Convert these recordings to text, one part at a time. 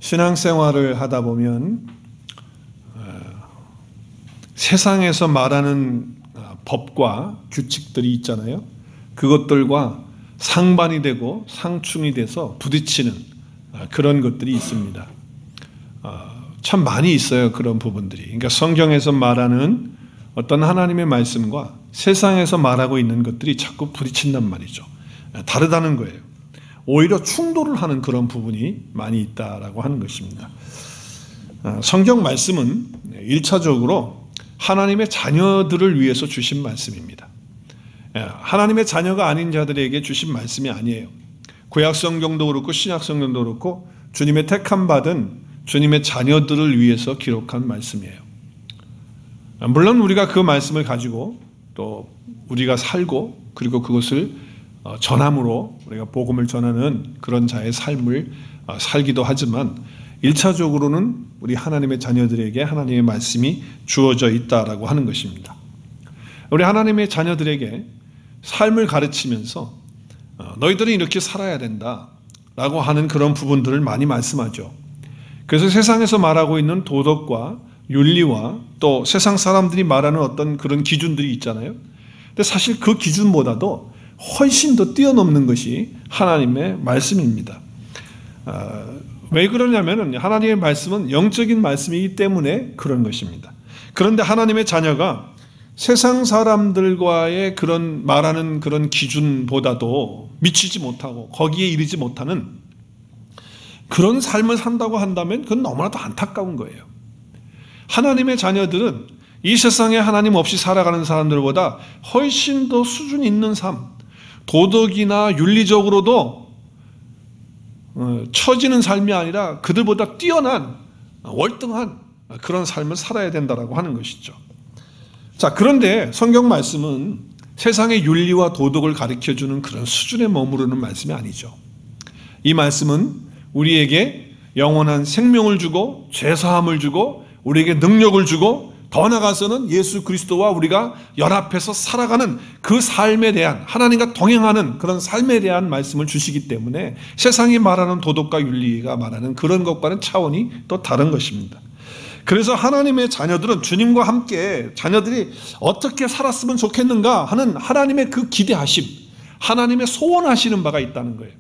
신앙생활을 하다 보면 세상에서 말하는 법과 규칙들이 있잖아요. 그것들과 상반이 되고 상충이 돼서 부딪히는 그런 것들이 있습니다. 참 많이 있어요. 그런 부분들이. 그러니까 성경에서 말하는 어떤 하나님의 말씀과 세상에서 말하고 있는 것들이 자꾸 부딪힌단 말이죠. 다르다는 거예요. 오히려 충돌을 하는 그런 부분이 많이 있다라고 하는 것입니다. 성경 말씀은 1차적으로 하나님의 자녀들을 위해서 주신 말씀입니다. 하나님의 자녀가 아닌 자들에게 주신 말씀이 아니에요. 구약성경도 그렇고 신약성경도 그렇고 주님의 택함 받은 주님의 자녀들을 위해서 기록한 말씀이에요. 물론 우리가 그 말씀을 가지고 또 우리가 살고 그리고 그것을 전함으로 우리가 복음을 전하는 그런 자의 삶을 살기도 하지만 1차적으로는 우리 하나님의 자녀들에게 하나님의 말씀이 주어져 있다라고 하는 것입니다. 우리 하나님의 자녀들에게 삶을 가르치면서 너희들은 이렇게 살아야 된다라고 하는 그런 부분들을 많이 말씀하죠. 그래서 세상에서 말하고 있는 도덕과 윤리와 또 세상 사람들이 말하는 어떤 그런 기준들이 있잖아요. 근데 사실 그 기준보다도 훨씬 더 뛰어넘는 것이 하나님의 말씀입니다. 왜 그러냐면 하나님의 말씀은 영적인 말씀이기 때문에 그런 것입니다. 그런데 하나님의 자녀가 세상 사람들과의 그런 말하는 그런 기준보다도 미치지 못하고 거기에 이르지 못하는 그런 삶을 산다고 한다면 그건 너무나도 안타까운 거예요. 하나님의 자녀들은 이 세상에 하나님 없이 살아가는 사람들보다 훨씬 더 수준 있는 삶, 도덕이나 윤리적으로도 처지는 삶이 아니라 그들보다 뛰어난 월등한 그런 삶을 살아야 된다라고 하는 것이죠. 자, 그런데 성경 말씀은 세상의 윤리와 도덕을 가르쳐주는 그런 수준에 머무르는 말씀이 아니죠. 이 말씀은 우리에게 영원한 생명을 주고 죄사함을 주고 우리에게 능력을 주고 더 나아가서는 예수 그리스도와 우리가 연합해서 살아가는 그 삶에 대한 하나님과 동행하는 그런 삶에 대한 말씀을 주시기 때문에 세상이 말하는 도덕과 윤리가 말하는 그런 것과는 차원이 또 다른 것입니다. 그래서 하나님의 자녀들은 주님과 함께 자녀들이 어떻게 살았으면 좋겠는가 하는 하나님의 그 기대하심, 하나님의 소원하시는 바가 있다는 거예요.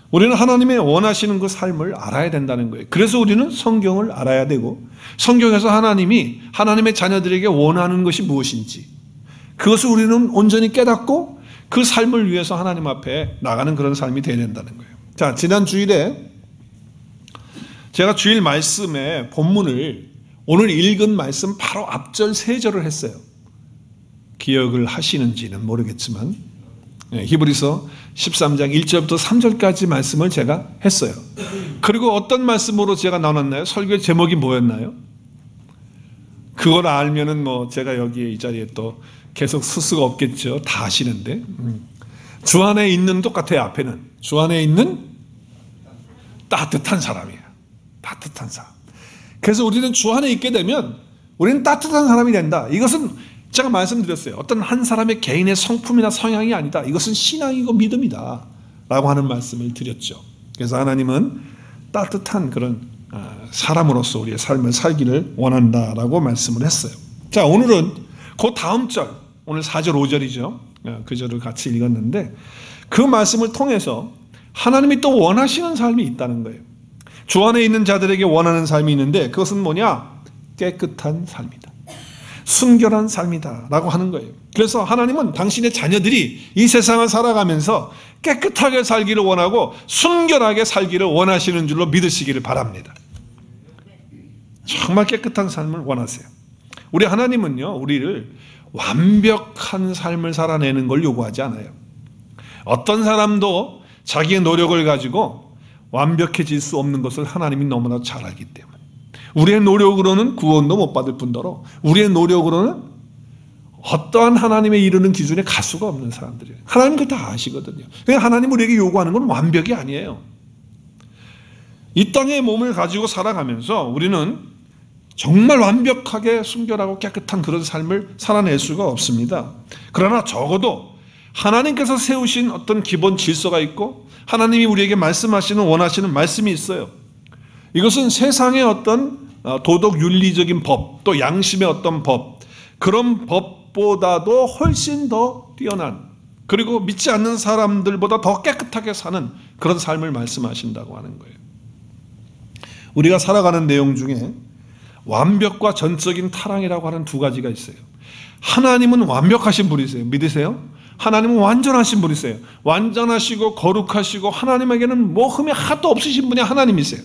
우리는 하나님의 원하시는 그 삶을 알아야 된다는 거예요. 그래서 우리는 성경을 알아야 되고 성경에서 하나님이 하나님의 자녀들에게 원하는 것이 무엇인지 그것을 우리는 온전히 깨닫고 그 삶을 위해서 하나님 앞에 나가는 그런 삶이 되어야 된다는 거예요. 자, 지난 주일에 제가 주일 말씀의 본문을 오늘 읽은 말씀 바로 앞절 3절을 했어요. 기억을 하시는지는 모르겠지만 히브리서 13장 1절부터 3절까지 말씀을 제가 했어요. 그리고 어떤 말씀으로 제가 나눴나요? 설교의 제목이 뭐였나요? 그걸 알면은 제가 여기 이 자리에 또 계속 설 수가 없겠죠. 다 아시는데. 주 안에 있는 똑같아요. 앞에는 주 안에 있는 따뜻한 사람이에요. 따뜻한 사람. 그래서 우리는 주 안에 있게 되면 우리는 따뜻한 사람이 된다. 이것은 제가 말씀드렸어요. 어떤 한 사람의 개인의 성품이나 성향이 아니다. 이것은 신앙이고 믿음이다 라고 하는 말씀을 드렸죠. 그래서 하나님은 따뜻한 그런 사람으로서 우리의 삶을 살기를 원한다라고 말씀을 했어요. 자, 오늘은 그 다음 절, 오늘 4절 5절이죠. 그 절을 같이 읽었는데 그 말씀을 통해서 하나님이 또 원하시는 삶이 있다는 거예요. 주 안에 있는 자들에게 원하는 삶이 있는데 그것은 뭐냐? 깨끗한 삶이다. 순결한 삶이다 라고 하는 거예요. 그래서 하나님은 당신의 자녀들이 이 세상을 살아가면서 깨끗하게 살기를 원하고 순결하게 살기를 원하시는 줄로 믿으시기를 바랍니다. 정말 깨끗한 삶을 원하세요. 우리 하나님은요, 우리를 완벽한 삶을 살아내는 걸 요구하지 않아요. 어떤 사람도 자기의 노력을 가지고 완벽해질 수 없는 것을 하나님이 너무나 잘 알기 때문에 우리의 노력으로는 구원도 못 받을 뿐더러 우리의 노력으로는 어떠한 하나님의 이르는 기준에 갈 수가 없는 사람들이에요. 하나님 그거 다 아시거든요. 그러니까 하나님 우리에게 요구하는 건 완벽이 아니에요. 이 땅의 몸을 가지고 살아가면서 우리는 정말 완벽하게 순결하고 깨끗한 그런 삶을 살아낼 수가 없습니다. 그러나 적어도 하나님께서 세우신 어떤 기본 질서가 있고 하나님이 우리에게 말씀하시는 원하시는 말씀이 있어요. 이것은 세상의 어떤 도덕 윤리적인 법, 또 양심의 어떤 법, 그런 법보다도 훨씬 더 뛰어난, 그리고 믿지 않는 사람들보다 더 깨끗하게 사는 그런 삶을 말씀하신다고 하는 거예요. 우리가 살아가는 내용 중에 완벽과 전적인 타락이라고 하는 두 가지가 있어요. 하나님은 완벽하신 분이세요. 믿으세요? 하나님은 완전하신 분이세요. 완전하시고 거룩하시고 하나님에게는 뭐 흠이 하나도 없으신 분이 하나님이세요.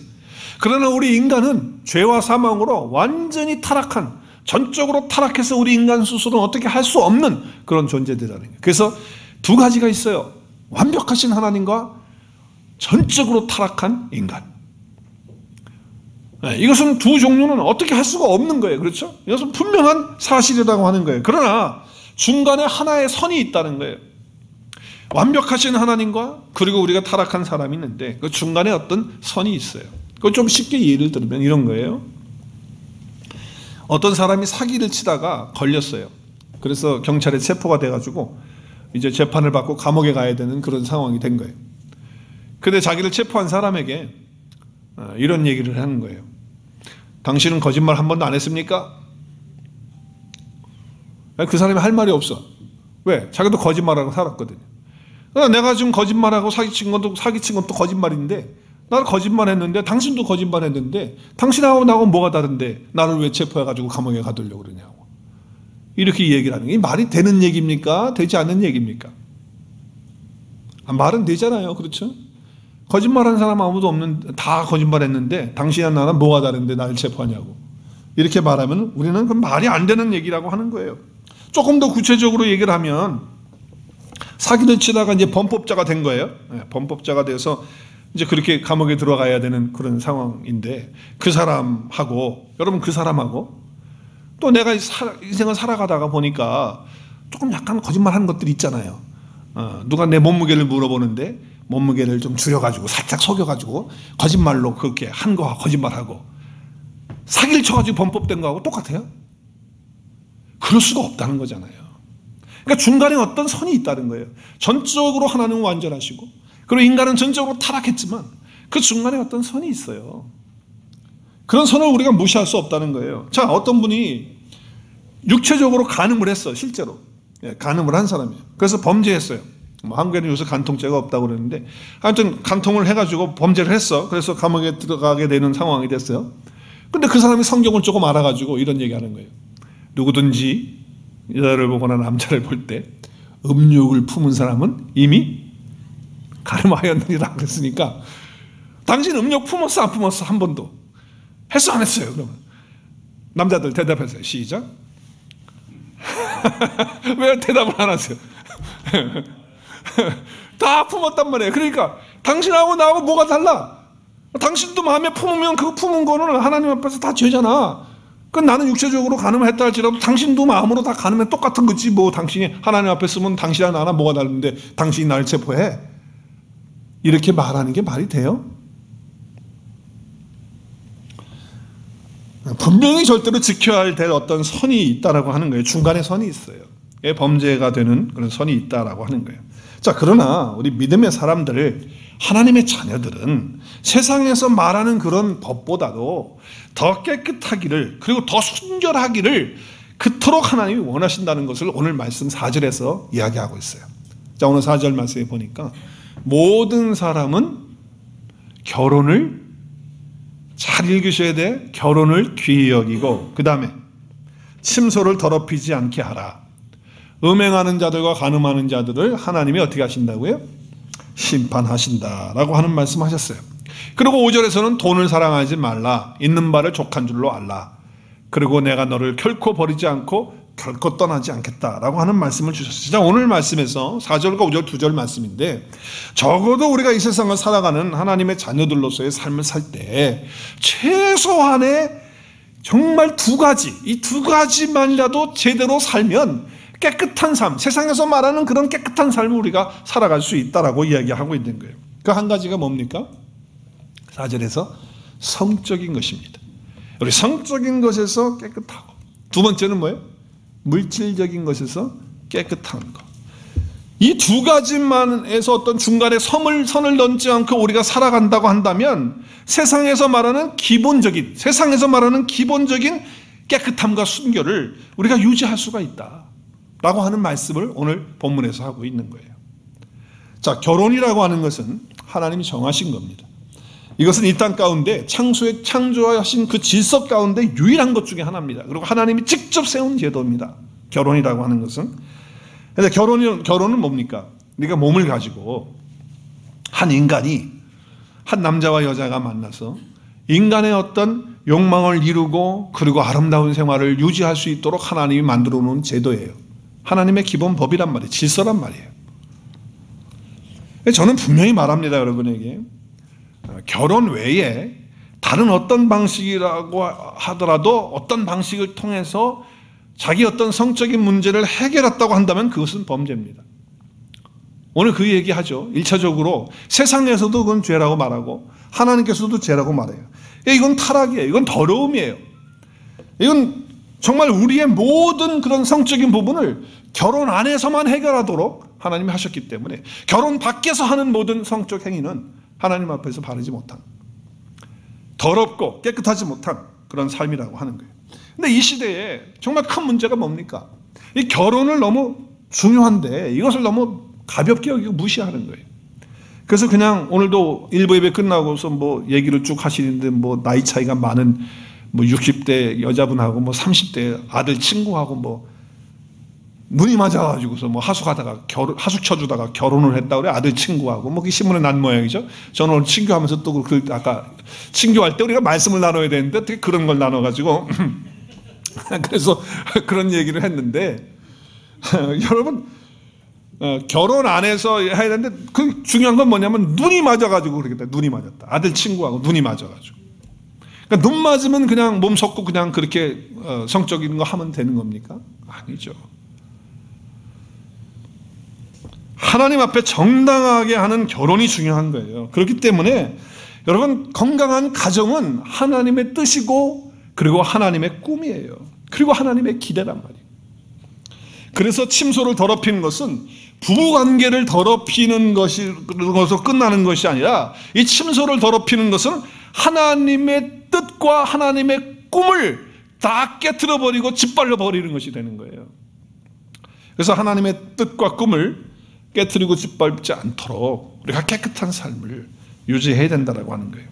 그러나 우리 인간은 죄와 사망으로 완전히 타락한, 전적으로 타락해서 우리 인간 스스로는 어떻게 할 수 없는 그런 존재들이라는 거예요. 그래서 두 가지가 있어요. 완벽하신 하나님과 전적으로 타락한 인간. 이것은 두 종류는 어떻게 할 수가 없는 거예요. 그렇죠? 이것은 분명한 사실이라고 하는 거예요. 그러나 중간에 하나의 선이 있다는 거예요. 완벽하신 하나님과 그리고 우리가 타락한 사람이 있는데 그 중간에 어떤 선이 있어요. 그걸 좀 쉽게 예를 들면 이런 거예요. 어떤 사람이 사기를 치다가 걸렸어요. 그래서 경찰에 체포가 돼가지고 이제 재판을 받고 감옥에 가야 되는 그런 상황이 된 거예요. 근데 자기를 체포한 사람에게 이런 얘기를 하는 거예요. 당신은 거짓말 한 번도 안 했습니까? 그 사람이 할 말이 없어. 왜? 자기도 거짓말하고 살았거든요. 내가 지금 거짓말하고 사기친 것도 거짓말인데, 나는 거짓말했는데 당신도 거짓말했는데 당신하고 나하고 뭐가 다른데 나를 왜 체포해가지고 감옥에 가두려고 그러냐고. 이렇게 얘기를 하는 게 말이 되는 얘기입니까? 되지 않는 얘기입니까? 말은 되잖아요. 그렇죠? 거짓말하는 사람 아무도 없는, 다 거짓말했는데 당신이나 나는 뭐가 다른데 나를 체포하냐고. 이렇게 말하면 우리는 그 말이 안 되는 얘기라고 하는 거예요. 조금 더 구체적으로 얘기를 하면 사기를 치다가 이제 범법자가 된 거예요. 범법자가 돼서 이제 그렇게 감옥에 들어가야 되는 그런 상황인데 그 사람하고, 여러분 그 사람하고 또 내가 인생을 살아가다가 보니까 조금 약간 거짓말하는 것들이 있잖아요. 누가 내 몸무게를 물어보는데 몸무게를 좀 줄여가지고 살짝 속여가지고 거짓말로 그렇게 한 거와 거짓말하고 사기를 쳐가지고 범법된 거하고 똑같아요? 그럴 수가 없다는 거잖아요. 그러니까 중간에 어떤 선이 있다는 거예요. 전적으로 하나님은 완전하시고 그리고 인간은 전적으로 타락했지만 그 중간에 어떤 선이 있어요. 그런 선을 우리가 무시할 수 없다는 거예요. 자, 어떤 분이 육체적으로 간음을 했어. 실제로 간음을 한 사람이에요. 그래서 범죄했어요. 한국에는 요새 간통죄가 없다고 그러는데 하여튼 간통을 해가지고 범죄를 했어. 그래서 감옥에 들어가게 되는 상황이 됐어요. 근데 그 사람이 성경을 조금 알아가지고 이런 얘기하는 거예요. 누구든지 여자를 보거나 남자를 볼 때 음욕을 품은 사람은 이미 간음하였느니라 그랬으니까 당신 음욕 품었어 안 품었어? 한 번도 했어 안 했어요? 그러면 남자들 대답하세요. 시작. 왜 대답을 안 하세요? 다 품었단 말이에요. 그러니까 당신하고 나하고 뭐가 달라? 당신도 마음에 품으면 그 품은 거는 하나님 앞에서 다 죄잖아. 그 나는 육체적으로 간음을 했다 할지라도 당신도 마음으로 다 간음해 똑같은 거지. 뭐 당신이 하나님 앞에 쓰면 당신이랑 나랑 뭐가 다른데 당신이 나를 체포해? 이렇게 말하는 게 말이 돼요? 분명히 절대로 지켜야 될 어떤 선이 있다라고 하는 거예요. 중간에 선이 있어요. 범죄가 되는 그런 선이 있다라고 하는 거예요. 자, 그러나 우리 믿음의 사람들, 하나님의 자녀들은 세상에서 말하는 그런 법보다도 더 깨끗하기를, 그리고 더 순결하기를 그토록 하나님이 원하신다는 것을 오늘 말씀 4절에서 이야기하고 있어요. 자, 오늘 4절 말씀에 보니까 모든 사람은 결혼을 잘 읽으셔야 돼. 결혼을 귀히 여기고 그 다음에 침소를 더럽히지 않게 하라. 음행하는 자들과 간음하는 자들을 하나님이 어떻게 하신다고요? 심판하신다라고 하는 말씀하셨어요. 그리고 5절에서는 돈을 사랑하지 말라. 있는 바를 족한 줄로 알라. 그리고 내가 너를 결코 버리지 않고 결코 떠나지 않겠다라고 하는 말씀을 주셨어요. 자, 오늘 말씀에서 4절과 5절 2절 말씀인데 적어도 우리가 이 세상을 살아가는 하나님의 자녀들로서의 삶을 살 때 최소한의 정말 두 가지, 이 두 가지만이라도 제대로 살면 깨끗한 삶, 세상에서 말하는 그런 깨끗한 삶을 우리가 살아갈 수 있다라고 이야기하고 있는 거예요. 그 한 가지가 뭡니까? 4절에서 성적인 것입니다. 우리 성적인 것에서 깨끗하고, 두 번째는 뭐예요? 물질적인 것에서 깨끗한 것. 이 두 가지만에서 어떤 중간에 선을 넘지 않고 우리가 살아간다고 한다면 세상에서 말하는 기본적인 깨끗함과 순결을 우리가 유지할 수가 있다라고 하는 말씀을 오늘 본문에서 하고 있는 거예요. 자, 결혼이라고 하는 것은 하나님이 정하신 겁니다. 이것은 이 땅 가운데 창조하신 그 질서 가운데 유일한 것 중에 하나입니다. 그리고 하나님이 직접 세운 제도입니다. 결혼이라고 하는 것은. 그런데 결혼은 뭡니까? 우리가 몸을 가지고 한 인간이 한 남자와 여자가 만나서 인간의 어떤 욕망을 이루고 그리고 아름다운 생활을 유지할 수 있도록 하나님이 만들어 놓은 제도예요. 하나님의 기본 법이란 말이에요. 질서란 말이에요. 저는 분명히 말합니다, 여러분에게. 결혼 외에 다른 어떤 방식이라고 하더라도 어떤 방식을 통해서 자기 어떤 성적인 문제를 해결했다고 한다면 그것은 범죄입니다. 오늘 그 얘기하죠. 1차적으로 세상에서도 그건 죄라고 말하고 하나님께서도 죄라고 말해요. 이건 타락이에요. 이건 더러움이에요. 이건 정말 우리의 모든 그런 성적인 부분을 결혼 안에서만 해결하도록 하나님이 하셨기 때문에 결혼 밖에서 하는 모든 성적 행위는 하나님 앞에서 바르지 못한, 더럽고 깨끗하지 못한 그런 삶이라고 하는 거예요. 근데 이 시대에 정말 큰 문제가 뭡니까? 이 결혼을 너무 중요한데 이것을 너무 가볍게 여기고 무시하는 거예요. 그래서 그냥 오늘도 일부 예배 끝나고서 뭐 얘기를 쭉 하시는데 뭐 나이 차이가 많은 뭐 60대 여자분하고 뭐 30대 아들 친구하고 뭐 눈이 맞아가지고서 뭐 하숙 쳐주다가 결혼을 했다 그래. 아들 친구하고 뭐 그 신문에 난 모양이죠. 저는 오늘 친교하면서 또 아까 친교할 때 우리가 말씀을 나눠야 되는데 어떻게 그런 걸 나눠가지고 그래서 그런 얘기를 했는데 여러분 결혼 안에서 해야 되는데 그 중요한 건 뭐냐면 눈이 맞아가지고 그러겠다. 눈이 맞았다. 아들 친구하고 눈이 맞아가지고. 그러니까 눈 맞으면 그냥 몸 섞고 그냥 그렇게 성적인 거 하면 되는 겁니까? 아니죠. 하나님 앞에 정당하게 하는 결혼이 중요한 거예요. 그렇기 때문에 여러분 건강한 가정은 하나님의 뜻이고 그리고 하나님의 꿈이에요. 그리고 하나님의 기대란 말이에요. 그래서 침소를 더럽히는 것은 부부관계를 더럽히는 것으로 끝나는 것이 아니라 이 침소를 더럽히는 것은 하나님의 뜻과 하나님의 꿈을 다 깨트려버리고 짓밟아버리는 것이 되는 거예요. 그래서 하나님의 뜻과 꿈을 깨트리고 짓밟지 않도록 우리가 깨끗한 삶을 유지해야 된다고 하는 거예요.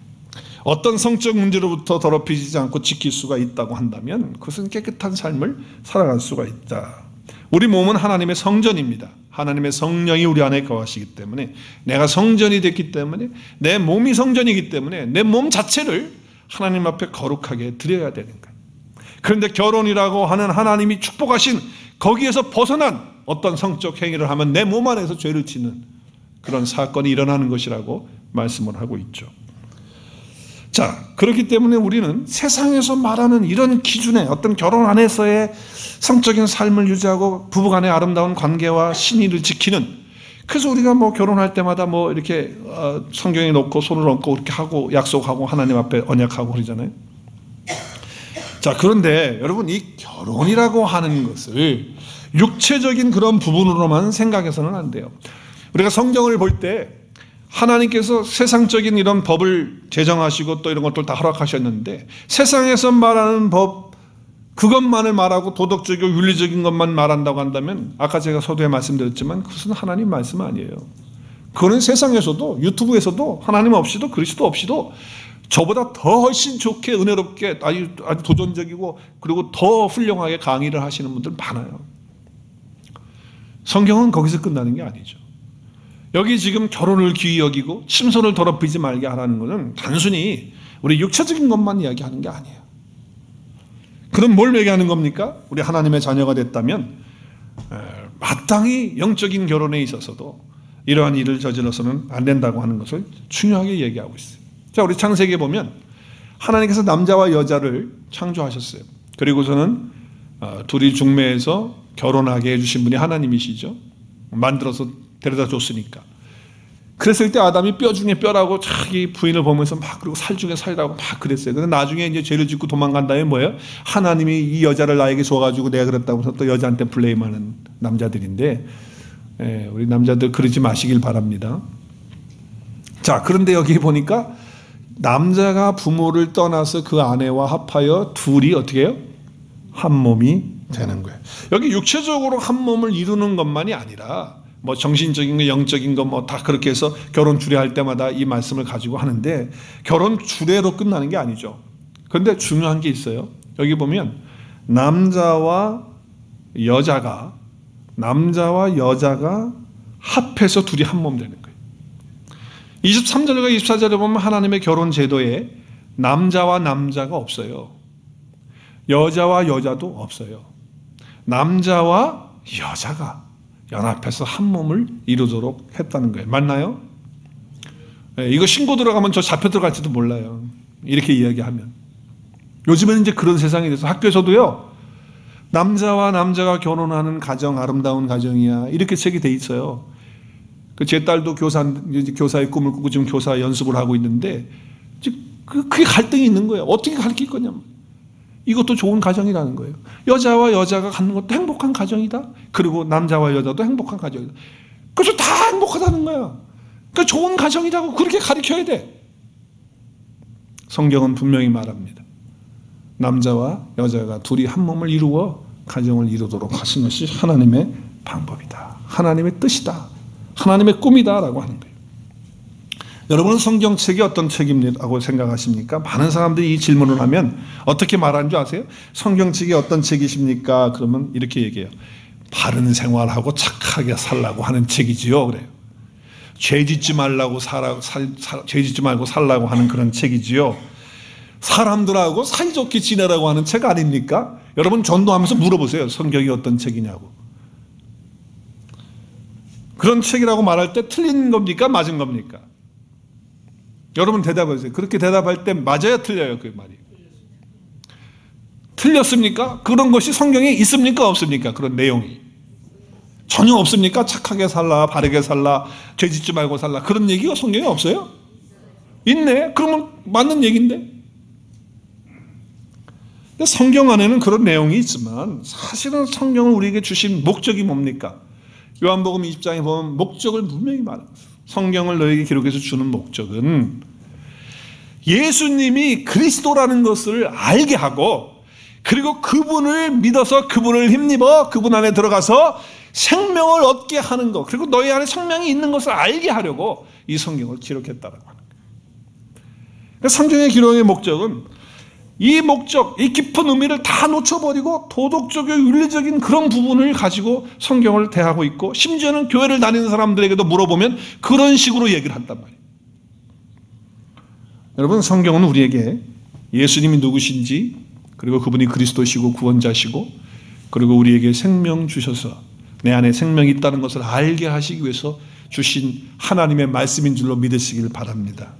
어떤 성적 문제로부터 더럽히지 않고 지킬 수가 있다고 한다면 그것은 깨끗한 삶을 살아갈 수가 있다. 우리 몸은 하나님의 성전입니다. 하나님의 성령이 우리 안에 거하시기 때문에 내가 성전이 됐기 때문에 내 몸이 성전이기 때문에 내 몸 자체를 하나님 앞에 거룩하게 드려야 되는 거예요. 그런데 결혼이라고 하는 하나님이 축복하신 거기에서 벗어난 어떤 성적 행위를 하면 내 몸 안에서 죄를 짓는 그런 사건이 일어나는 것이라고 말씀을 하고 있죠. 자, 그렇기 때문에 우리는 세상에서 말하는 이런 기준의 어떤 결혼 안에서의 성적인 삶을 유지하고 부부간의 아름다운 관계와 신의를 지키는, 그래서 우리가 뭐 결혼할 때마다 뭐 이렇게 성경에 놓고 손을 얹고 이렇게 하고 약속하고 하나님 앞에 언약하고 그러잖아요. 자, 그런데 여러분 이 결혼이라고 하는 것을 육체적인 그런 부분으로만 생각해서는 안 돼요. 우리가 성경을 볼 때 하나님께서 세상적인 이런 법을 제정하시고 또 이런 것들 다 허락하셨는데 세상에서 말하는 법 그것만을 말하고 도덕적이고 윤리적인 것만 말한다고 한다면 아까 제가 서두에 말씀드렸지만 그것은 하나님 말씀 아니에요. 그거는 세상에서도 유튜브에서도 하나님 없이도 그리스도 없이도 저보다 더 훨씬 좋게 은혜롭게 아주 도전적이고 그리고 더 훌륭하게 강의를 하시는 분들 많아요. 성경은 거기서 끝나는 게 아니죠. 여기 지금 결혼을 귀히 여기고 침소를 더럽히지 말게 하라는 것은 단순히 우리 육체적인 것만 이야기하는 게 아니에요. 그럼 뭘 얘기하는 겁니까? 우리 하나님의 자녀가 됐다면 마땅히 영적인 결혼에 있어서도 이러한 일을 저질러서는 안 된다고 하는 것을 중요하게 얘기하고 있어요. 자, 우리 창세기에 보면 하나님께서 남자와 여자를 창조하셨어요. 그리고서는 둘이 중매해서 결혼하게 해주신 분이 하나님이시죠. 만들어서 데려다 줬으니까. 그랬을 때 아담이 뼈 중에 뼈라고 자기 부인을 보면서 막 그리고 살 중에 살이라고 막 그랬어요. 근데 나중에 이제 죄를 짓고 도망간 다음에 뭐예요? 하나님이 이 여자를 나에게 줘가지고 내가 그랬다고 해서 또 여자한테 블레임하는 남자들인데 우리 남자들 그러지 마시길 바랍니다. 자, 그런데 여기 보니까 남자가 부모를 떠나서 그 아내와 합하여 둘이 어떻게 해요? 한 몸이 되는 거예요. 여기 육체적으로 한 몸을 이루는 것만이 아니라 뭐 정신적인 거, 영적인 거 뭐 다 그렇게 해서 결혼 주례할 때마다 이 말씀을 가지고 하는데 결혼 주례로 끝나는 게 아니죠. 그런데 중요한 게 있어요. 여기 보면 남자와 여자가 합해서 둘이 한 몸 되는 거예요. 23절과 24절에 보면 하나님의 결혼 제도에 남자와 남자가 없어요. 여자와 여자도 없어요. 남자와 여자가 연합해서 한 몸을 이루도록 했다는 거예요. 맞나요? 이거 신고 들어가면 저 잡혀 들어갈지도 몰라요. 이렇게 이야기하면. 요즘에는 이제 그런 세상이 돼서 학교에서도요. 남자와 남자가 결혼하는 가정 아름다운 가정이야. 이렇게 책이 돼 있어요. 제 딸도 교사의 꿈을 꾸고 지금 교사 연습을 하고 있는데 그게 갈등이 있는 거예요. 어떻게 가르칠 거냐. 이것도 좋은 가정이라는 거예요. 여자와 여자가 갖는 것도 행복한 가정이다. 그리고 남자와 여자도 행복한 가정이다. 그래서 다 행복하다는 거야. 그러니까 좋은 가정이라고 그렇게 가르쳐야 돼. 성경은 분명히 말합니다. 남자와 여자가 둘이 한 몸을 이루어 가정을 이루도록 하신 것이 하나님의 방법이다. 하나님의 뜻이다. 하나님의 꿈이다 라고 하는 거예요. 여러분은 성경책이 어떤 책이라고 생각하십니까? 많은 사람들이 이 질문을 하면 어떻게 말하는 줄 아세요? 성경책이 어떤 책이십니까? 그러면 이렇게 얘기해요. 바른 생활하고 착하게 살라고 하는 책이지요. 그래요. 죄 짓지 말고 살라고 하는 그런 책이지요. 사람들하고 사이좋게 지내라고 하는 책 아닙니까? 여러분 전도하면서 물어보세요. 성경이 어떤 책이냐고. 그런 책이라고 말할 때 틀린 겁니까? 맞은 겁니까? 여러분 대답하세요. 그렇게 대답할 때 맞아야 틀려요. 그 말이. 틀렸습니까? 그런 것이 성경에 있습니까? 없습니까? 그런 내용이. 전혀 없습니까? 착하게 살라, 바르게 살라, 죄 짓지 말고 살라. 그런 얘기가 성경에 없어요? 있네? 그러면 맞는 얘기인데? 성경 안에는 그런 내용이 있지만 사실은 성경을 우리에게 주신 목적이 뭡니까? 요한복음 20장에 보면 목적을 분명히 말합니다. 성경을 너에게 기록해서 주는 목적은 예수님이 그리스도라는 것을 알게 하고 그리고 그분을 믿어서 그분을 힘입어 그분 안에 들어가서 생명을 얻게 하는 것, 그리고 너희 안에 생명이 있는 것을 알게 하려고 이 성경을 기록했다라고 하는 거예요. 성경의 기록의 목적은 이 목적, 이 깊은 의미를 다 놓쳐버리고 도덕적이고 윤리적인 그런 부분을 가지고 성경을 대하고 있고 심지어는 교회를 다니는 사람들에게도 물어보면 그런 식으로 얘기를 한단 말이에요. 여러분 성경은 우리에게 예수님이 누구신지 그리고 그분이 그리스도시고 구원자시고 그리고 우리에게 생명 주셔서 내 안에 생명이 있다는 것을 알게 하시기 위해서 주신 하나님의 말씀인 줄로 믿으시길 바랍니다.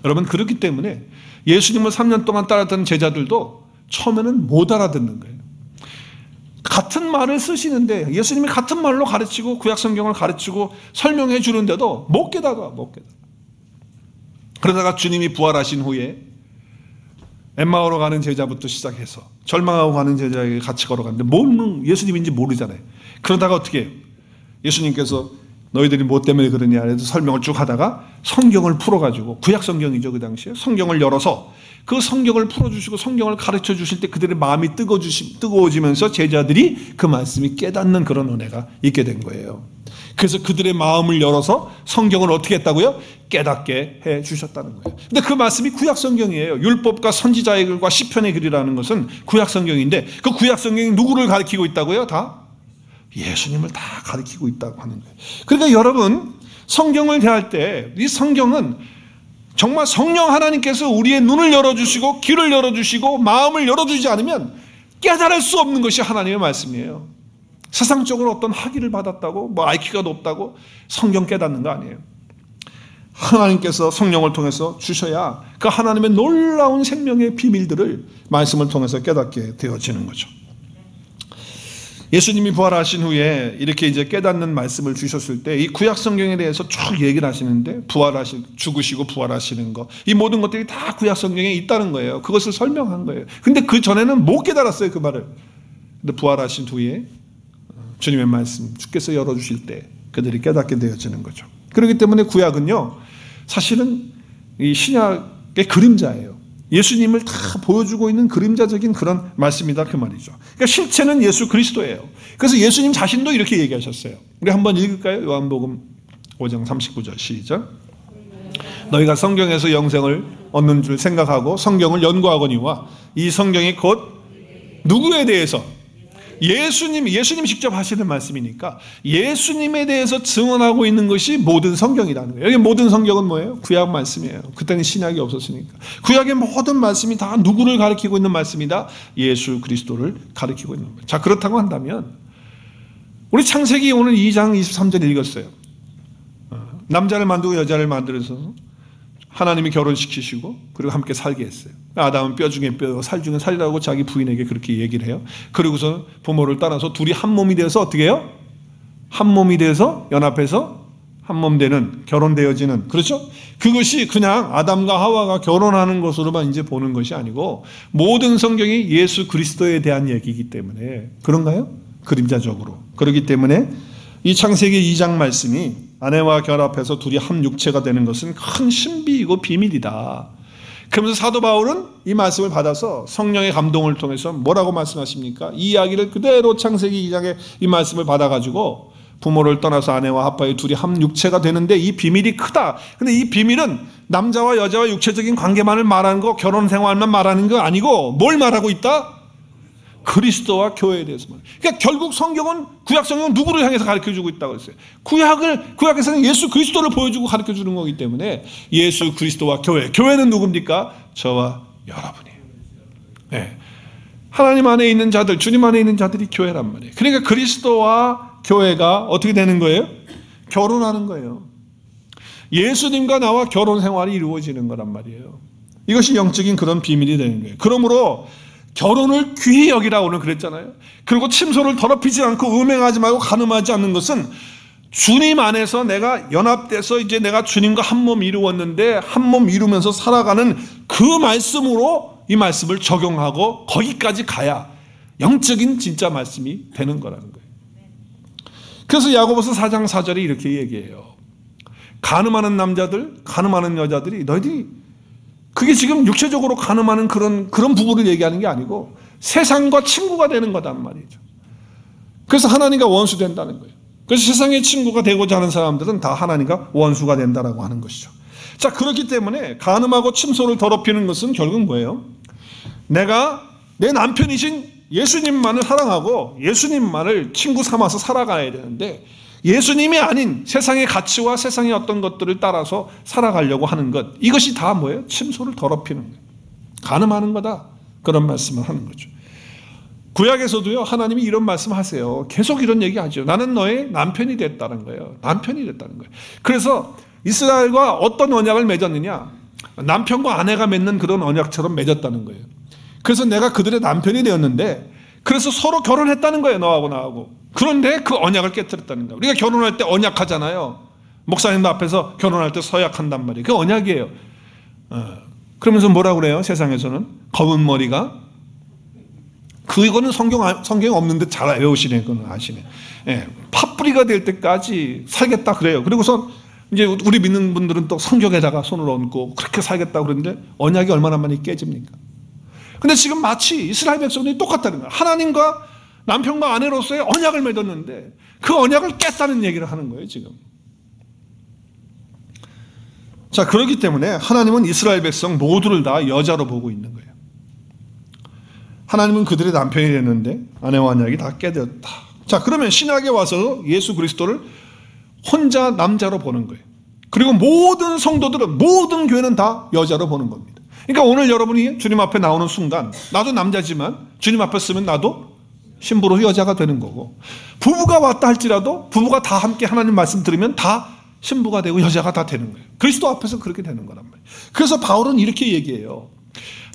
여러분 그렇기 때문에 예수님을 3년 동안 따랐던 제자들도 처음에는 못 알아듣는 거예요. 같은 말을 쓰시는데 예수님이 같은 말로 가르치고 구약 성경을 가르치고 설명해 주는데도 못 깨달아. 그러다가 주님이 부활하신 후에 엠마오로 가는 제자부터 시작해서 절망하고 가는 제자에게 같이 걸어가는데 뭐는 예수님인지 모르잖아요. 그러다가 어떻게 해요? 예수님께서 너희들이 뭐 때문에 그러냐 해서 설명을 쭉 하다가 성경을 풀어가지고 구약 성경이죠 그 당시에 성경을 열어서 그 성경을 풀어주시고 성경을 가르쳐 주실 때 그들의 마음이 뜨거워지면서 제자들이 그 말씀이 깨닫는 그런 은혜가 있게 된 거예요. 그래서 그들의 마음을 열어서 성경을 어떻게 했다고요? 깨닫게 해 주셨다는 거예요. 근데 그 말씀이 구약 성경이에요. 율법과 선지자의 글과 시편의 글이라는 것은 구약 성경인데 그 구약 성경이 누구를 가리키고 있다고요? 다 예수님을 다 가리키고 있다고 하는 거예요. 그러니까 여러분 성경을 대할 때 이 성경은 정말 성령 하나님께서 우리의 눈을 열어주시고 귀를 열어주시고 마음을 열어주지 않으면 깨달을 수 없는 것이 하나님의 말씀이에요. 세상적으로 어떤 학위를 받았다고 뭐 IQ가 높다고 성경 깨닫는 거 아니에요. 하나님께서 성령을 통해서 주셔야 그 하나님의 놀라운 생명의 비밀들을 말씀을 통해서 깨닫게 되어지는 거죠. 예수님이 부활하신 후에 이렇게 이제 깨닫는 말씀을 주셨을 때 이 구약 성경에 대해서 쭉 얘기를 하시는데 죽으시고 부활하시는 거 이 모든 것들이 다 구약 성경에 있다는 거예요. 그것을 설명한 거예요. 근데 그 전에는 못 깨달았어요 그 말을. 근데 부활하신 후에 주님의 말씀 주께서 열어주실 때 그들이 깨닫게 되어지는 거죠. 그렇기 때문에 구약은요, 사실은 이 신약의 그림자예요. 예수님을 다 보여주고 있는 그림자적인 그런 말씀이다 그 말이죠. 그러니까 실체는 예수 그리스도예요. 그래서 예수님 자신도 이렇게 얘기하셨어요. 우리 한번 읽을까요? 요한복음 5장 39절 시작. 너희가 성경에서 영생을 얻는 줄 생각하고 성경을 연구하거니와 이 성경이 곧 누구에 대해서 예수님 직접 하시는 말씀이니까 예수님에 대해서 증언하고 있는 것이 모든 성경이라는 거예요. 여기 모든 성경은 뭐예요? 구약 말씀이에요. 그때는 신약이 없었으니까. 구약의 모든 말씀이 다 누구를 가리키고 있는 말씀이다? 예수 그리스도를 가리키고 있는 거예요. 자, 그렇다고 한다면 우리 창세기 오늘 2장 23절 읽었어요. 남자를 만들고 여자를 만들어서 하나님이 결혼시키시고 그리고 함께 살게 했어요. 아담은 뼈 중에 뼈, 살 중에 살이라고 자기 부인에게 그렇게 얘기를 해요. 그리고서 부모를 따라서 둘이 한 몸이 되어서 어떻게 해요? 한 몸이 되어서 연합해서 한 몸 되는, 결혼되어지는, 그렇죠? 그것이 그냥 아담과 하와가 결혼하는 것으로만 이제 보는 것이 아니고 모든 성경이 예수 그리스도에 대한 얘기이기 때문에 그런가요? 그림자적으로. 그렇기 때문에 이 창세기 2장 말씀이 아내와 결합해서 둘이 한 육체가 되는 것은 큰 신비이고 비밀이다. 그러면서 사도 바울은 이 말씀을 받아서 성령의 감동을 통해서 뭐라고 말씀하십니까? 이 이야기를 그대로 창세기 2장의 이 말씀을 받아가지고 부모를 떠나서 아내와 아빠의 둘이 한 육체가 되는데 이 비밀이 크다. 근데 이 비밀은 남자와 여자와 육체적인 관계만을 말하는 거, 결혼 생활만 말하는 거 아니고 뭘 말하고 있다? 그리스도와 교회에 대해서 말해요. 그러니까 결국 성경은, 구약 성경은 누구를 향해서 가르쳐주고 있다고 했어요? 구약에서는 예수 그리스도를 보여주고 가르쳐주는 거기 때문에 예수 그리스도와 교회. 교회는 누굽니까? 저와 여러분이에요. 네. 하나님 안에 있는 자들, 주님 안에 있는 자들이 교회란 말이에요. 그러니까 그리스도와 교회가 어떻게 되는 거예요? 결혼하는 거예요. 예수님과 나와 결혼 생활이 이루어지는 거란 말이에요. 이것이 영적인 그런 비밀이 되는 거예요. 그러므로 결혼을 귀히 여기라 오늘 그랬잖아요. 그리고 침소를 더럽히지 않고 음행하지 말고 간음하지 않는 것은 주님 안에서 내가 연합돼서 이제 내가 주님과 한 몸 이루었는데 한 몸 이루면서 살아가는 그 말씀으로 이 말씀을 적용하고 거기까지 가야 영적인 진짜 말씀이 되는 거라는 거예요. 그래서 야고보서 4장 4절에 이렇게 얘기해요. 간음하는 남자들, 간음하는 여자들이 너희들이 그게 지금 육체적으로 간음하는 그런 부부를 얘기하는 게 아니고 세상과 친구가 되는 거단 말이죠. 그래서 하나님과 원수 된다는 거예요. 그래서 세상의 친구가 되고자 하는 사람들은 다 하나님과 원수가 된다라고 하는 것이죠. 자, 그렇기 때문에 간음하고 침소를 더럽히는 것은 결국 뭐예요? 내가 내 남편이신 예수님만을 사랑하고 예수님만을 친구 삼아서 살아가야 되는데 예수님이 아닌 세상의 가치와 세상의 어떤 것들을 따라서 살아가려고 하는 것, 이것이 다 뭐예요? 침소를 더럽히는 거예요. 간음하는 거다. 그런 말씀을 하는 거죠. 구약에서도요, 하나님이 이런 말씀 하세요. 계속 이런 얘기 하죠. 나는 너의 남편이 됐다는 거예요. 남편이 됐다는 거예요. 그래서 이스라엘과 어떤 언약을 맺었느냐? 남편과 아내가 맺는 그런 언약처럼 맺었다는 거예요. 그래서 내가 그들의 남편이 되었는데 그래서 서로 결혼했다는 거예요. 너하고 나하고. 그런데 그 언약을 깨뜨렸다는 거예요. 우리가 결혼할 때 언약하잖아요. 목사님도 앞에서 결혼할 때 서약한단 말이에요. 그게 언약이에요. 그러면서 뭐라고 그래요? 세상에서는 검은 머리가 그거는 성경에 없는데 잘 외우시네. 그건 아시네. 예, 팥뿌리가 될 때까지 살겠다 그래요. 그리고서 이제 우리 믿는 분들은 또 성경에다가 손을 얹고 그렇게 살겠다 그러는데 언약이 얼마나 많이 깨집니까? 근데 지금 마치 이스라엘 백성들이 똑같다는 거예요. 하나님과 남편과 아내로서의 언약을 맺었는데 그 언약을 깼다는 얘기를 하는 거예요, 지금. 자, 그렇기 때문에 하나님은 이스라엘 백성 모두를 다 여자로 보고 있는 거예요. 하나님은 그들의 남편이 됐는데 아내와 언약이 다 깨졌다. 자, 그러면 신약에 와서 예수 그리스도를 혼자 남자로 보는 거예요. 그리고 모든 성도들은, 모든 교회는 다 여자로 보는 겁니다. 그러니까 오늘 여러분이 주님 앞에 나오는 순간 나도 남자지만 주님 앞에 서면 나도 신부로 여자가 되는 거고, 부부가 왔다 할지라도 부부가 다 함께 하나님 말씀 들으면 다 신부가 되고 여자가 다 되는 거예요. 그리스도 앞에서 그렇게 되는 거란 말이에요. 그래서 바울은 이렇게 얘기해요.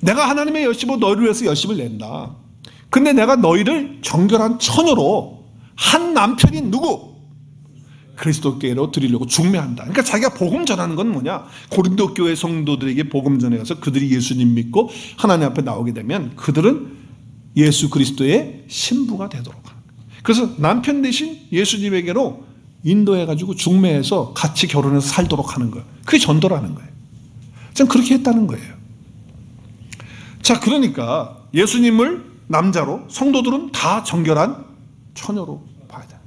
내가 하나님의 열심으로 너희를 위해서 열심을 낸다. 근데 내가 너희를 정결한 처녀로 한 남편인 누구? 그리스도께로 드리려고 중매한다. 그러니까 자기가 복음 전하는 건 뭐냐? 고린도 교회 성도들에게 복음 전해서 그들이 예수님 믿고 하나님 앞에 나오게 되면 그들은 예수 그리스도의 신부가 되도록 하는 거예요. 그래서 남편 대신 예수님에게로 인도해가지고 중매해서 같이 결혼해서 살도록 하는 거예요. 그게 전도라는 거예요. 전 그렇게 했다는 거예요. 자, 그러니까 예수님을 남자로, 성도들은 다 정결한 처녀로 봐야 돼요.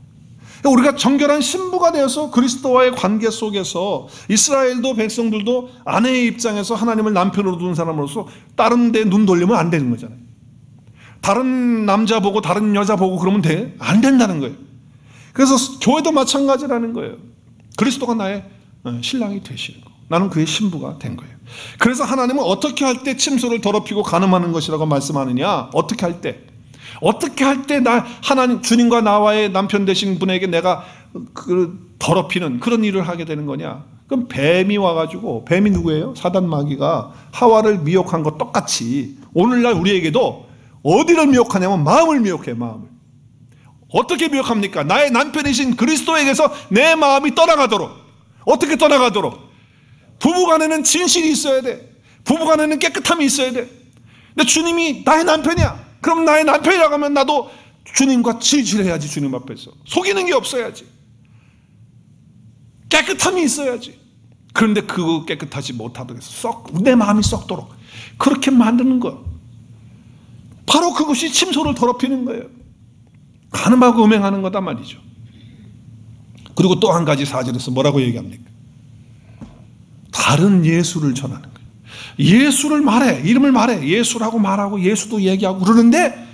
우리가 정결한 신부가 되어서 그리스도와의 관계 속에서 이스라엘도 백성들도 아내의 입장에서 하나님을 남편으로 두는 사람으로서 다른 데 눈 돌리면 안 되는 거잖아요. 다른 남자 보고 다른 여자 보고 그러면 돼? 안 된다는 거예요. 그래서 교회도 마찬가지라는 거예요. 그리스도가 나의 신랑이 되시는 거. 나는 그의 신부가 된 거예요. 그래서 하나님은 어떻게 할 때 침소를 더럽히고 간음하는 것이라고 말씀하느냐? 어떻게 할 때? 어떻게 할 때 하나님, 주님과 나와의 남편 되신 분에게 내가 더럽히는 그런 일을 하게 되는 거냐? 그럼 뱀이 와가지고, 뱀이 누구예요? 사단 마귀가 하와를 미혹한 것 똑같이 오늘날 우리에게도 어디를 미혹하냐면 마음을 미혹해요. 마음을. 어떻게 미혹합니까? 나의 남편이신 그리스도에게서 내 마음이 떠나가도록. 어떻게 떠나가도록? 부부간에는 진실이 있어야 돼. 부부간에는 깨끗함이 있어야 돼. 근데 주님이 나의 남편이야. 그럼 나의 남편이라고 하면 나도 주님과 진실해야지. 주님 앞에서 속이는 게 없어야지. 깨끗함이 있어야지. 그런데 그거 깨끗하지 못하도록 해서 내 마음이 썩도록 그렇게 만드는 거. 바로 그것이 침소를 더럽히는 거예요. 간음하고 음행하는 거다 말이죠. 그리고 또 한 가지 4절에서 뭐라고 얘기합니까? 다른 예수를 전하는 거예요. 예수를 말해. 이름을 말해. 예수라고 말하고 예수도 얘기하고 그러는데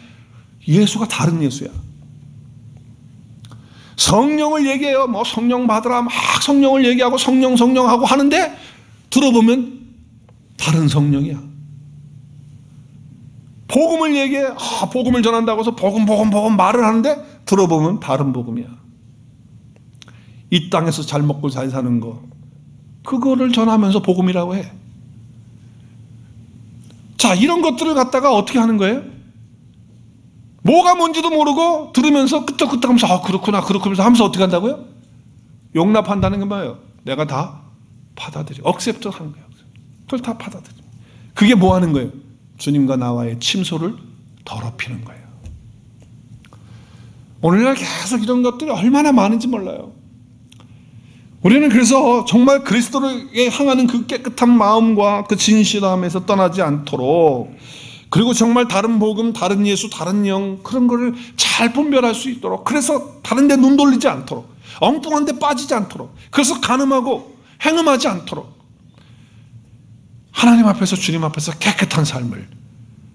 예수가 다른 예수야. 성령을 얘기해요. 뭐 성령 받으라 막 성령을 얘기하고 성령하고 하는데 들어보면 다른 성령이야. 복음을 얘기해. 복음을 전한다고 해서 복음 말을 하는데 들어보면 다른 복음이야. 이 땅에서 잘 먹고 잘 사는 거 그거를 전하면서 복음이라고 해. 자, 이런 것들을 갖다가 어떻게 하는 거예요? 뭐가 뭔지도 모르고 들으면서 끄떡끄떡 하면서 그렇구나 하면서 어떻게 한다고요? 용납한다는 게 뭐예요? 내가 다 받아들여. 억셉트 하는 거예요. 그걸 다 받아들여. 그게 뭐 하는 거예요? 주님과 나와의 침소를 더럽히는 거예요. 오늘날 계속 이런 것들이 얼마나 많은지 몰라요. 우리는 그래서 정말 그리스도를 향하는 그 깨끗한 마음과 그 진실함에서 떠나지 않도록, 그리고 정말 다른 복음, 다른 예수, 다른 영 그런 거를 잘 분별할 수 있도록, 그래서 다른 데 눈 돌리지 않도록, 엉뚱한 데 빠지지 않도록, 그래서 간음하고 행음하지 않도록 하나님 앞에서, 주님 앞에서 깨끗한 삶을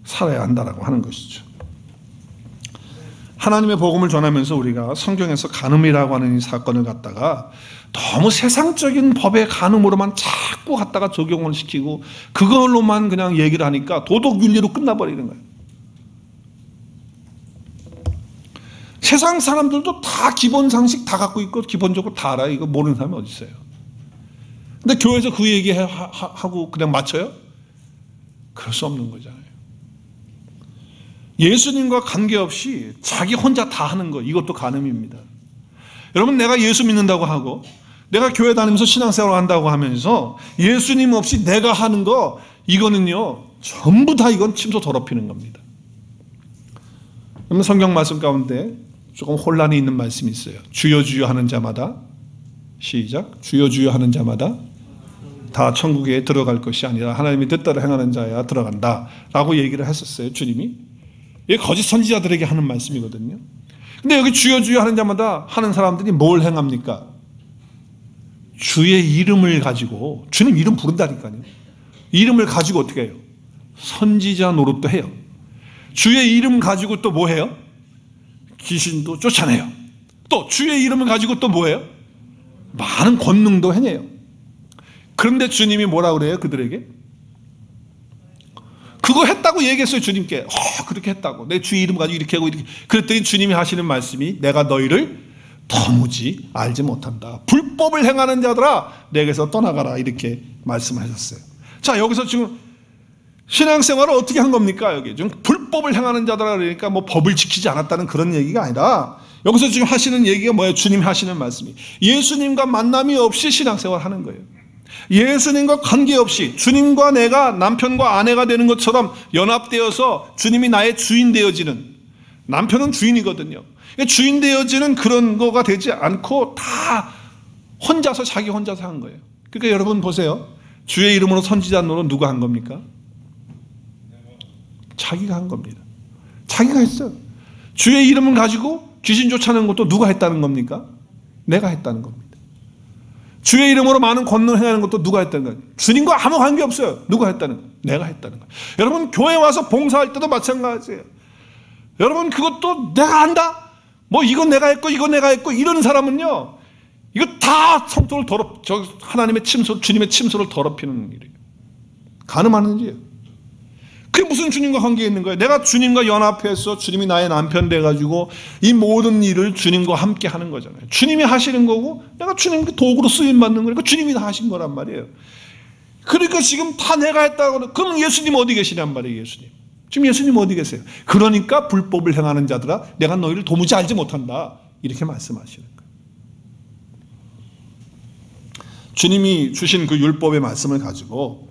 살아야 한다라고 하는 것이죠. 하나님의 복음을 전하면서 우리가 성경에서 간음이라고 하는 이 사건을 갖다가 너무 세상적인 법의 간음으로만 자꾸 갖다가 적용을 시키고 그걸로만 그냥 얘기를 하니까 도덕 윤리로 끝나버리는 거예요. 세상 사람들도 다 기본 상식 다 갖고 있고 기본적으로 다 알아요. 이거 모르는 사람이 어디 있어요? 근데 교회에서 그 얘기 하고 그냥 맞춰요? 그럴 수 없는 거잖아요. 예수님과 관계없이 자기 혼자 다 하는 거, 이것도 간음입니다. 여러분, 내가 예수 믿는다고 하고 내가 교회 다니면서 신앙생활 한다고 하면서 예수님 없이 내가 하는 거, 이거는요 전부 다 이건 침소 더럽히는 겁니다. 그러면 성경 말씀 가운데 조금 혼란이 있는 말씀이 있어요. 주여 주여 하는 자마다, 시작, 주여 주여 하는 자마다 다 천국에 들어갈 것이 아니라 하나님의 뜻대로 행하는 자야 들어간다 라고 얘기를 했었어요. 주님이. 이게 거짓 선지자들에게 하는 말씀이거든요. 근데 여기 주여 주여 하는 자마다 하는 사람들이 뭘 행합니까? 주의 이름을 가지고, 주님 이름 부른다니까요. 이름을 가지고 어떻게 해요? 선지자 노릇도 해요. 주의 이름 가지고 또 뭐 해요? 귀신도 쫓아내요. 또 주의 이름을 가지고 또 뭐 해요? 많은 권능도 행해요. 그런데 주님이 뭐라 그래요? 그들에게? 그거 했다고 얘기했어요. 주님께. 그렇게 했다고. 내 주의 이름 가지고 이렇게 하고 이렇게. 그랬더니 주님이 하시는 말씀이, 내가 너희를 도무지 알지 못한다. 불법을 행하는 자들아 내게서 떠나가라. 이렇게 말씀하셨어요. 자, 여기서 지금 신앙생활을 어떻게 한 겁니까? 여기 지금 불법을 행하는 자들아 그러니까 뭐 법을 지키지 않았다는 그런 얘기가 아니라, 여기서 지금 하시는 얘기가 뭐예요? 주님이 하시는 말씀이 예수님과 만남이 없이 신앙생활 하는 거예요. 예수님과 관계없이 주님과 내가 남편과 아내가 되는 것처럼 연합되어서 주님이 나의 주인 되어지는, 남편은 주인이거든요. 주인 되어지는 그런 거가 되지 않고 다 혼자서 자기 혼자서 한 거예요. 그러니까 여러분 보세요. 주의 이름으로 선지자 노릇 누가 한 겁니까? 자기가 한 겁니다. 자기가 했어요. 주의 이름을 가지고 귀신 쫓아내는 것도 누가 했다는 겁니까? 내가 했다는 겁니다. 주의 이름으로 많은 권능을 행하는 것도 누가 했다는 거예요? 주님과 아무 관계 없어요. 누가 했다는 거예요? 내가 했다는 거예요. 여러분 교회 와서 봉사할 때도 마찬가지예요. 여러분 그것도 내가 한다? 뭐 이건 내가 했고 이건 내가 했고 이런 사람은요, 이거 다 성도를 하나님의 침소, 주님의 침소를 더럽히는 일이에요. 가늠하는 일이에요. 그게 무슨 주님과 관계가 있는 거예요? 내가 주님과 연합해서 주님이 나의 남편 돼가지고 이 모든 일을 주님과 함께 하는 거잖아요. 주님이 하시는 거고 내가 주님께 도구로 쓰임받는 거니까 주님이 다 하신 거란 말이에요. 그러니까 지금 다 내가 했다고 그럼 예수님 어디 계시냔 말이에요. 예수님. 지금 예수님 어디 계세요? 그러니까 불법을 행하는 자들아 내가 너희를 도무지 알지 못한다. 이렇게 말씀하시는 거예요. 주님이 주신 그 율법의 말씀을 가지고